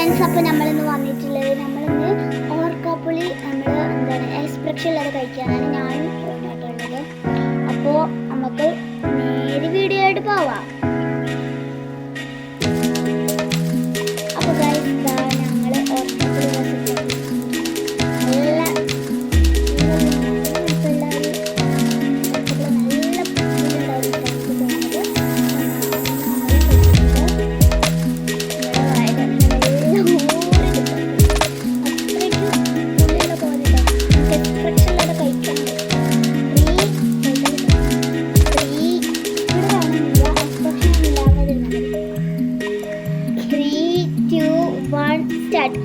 Friends, അപ്പോൾ നമ്മളിന്ന് വന്നിട്ടുള്ളത് നമ്മളിന്ന് ഓർക്കാപ്പുളി എക്സ്പ്രഷൻ ഇല്ലാതെ കഴിക്കാനാണ് ഞാനും പറഞ്ഞിട്ടുള്ളത്. അപ്പോൾ നമുക്ക് നേരെ വീഡിയോ ആയിട്ട് പോവാം. അപ്പോൾ ഗൈസ്, ഞങ്ങൾ ഓർക്കാപ്പുളി start.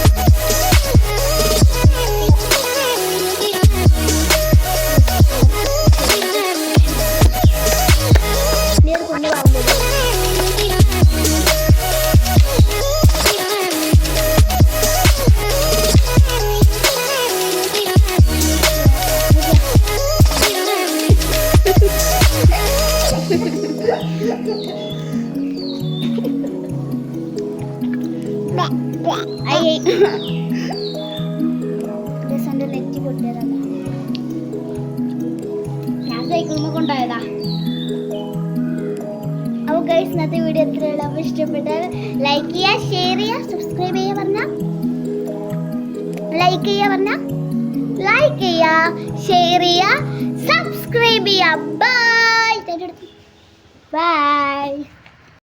Guys, നെറ്റി പൊട്ടിയതല്ല, ഞാൻ സൈക്കിളിൽ കൊണ്ടുപോയതാ. അപ്പോൾ ഗൈസ്, ഇന്നത്തെ വീഡിയോ എത്രയുള്ള ഇഷ്ടപ്പെട്ടാൽ ലൈക്ക് ചെയ്യുക, ഷെയർ ചെയ്യുക, സബ്സ്ക്രൈബ് ചെയ്യുക പറഞ്ഞാൽ ലൈക്ക് ചെയ്യുക പറഞ്ഞാൽ ലൈക്ക് ചെയ്യുക, ഷെയർ ചെയ്യുക, സബ്സ്ക്രൈബ് ചെയ്യുക. Bye bye.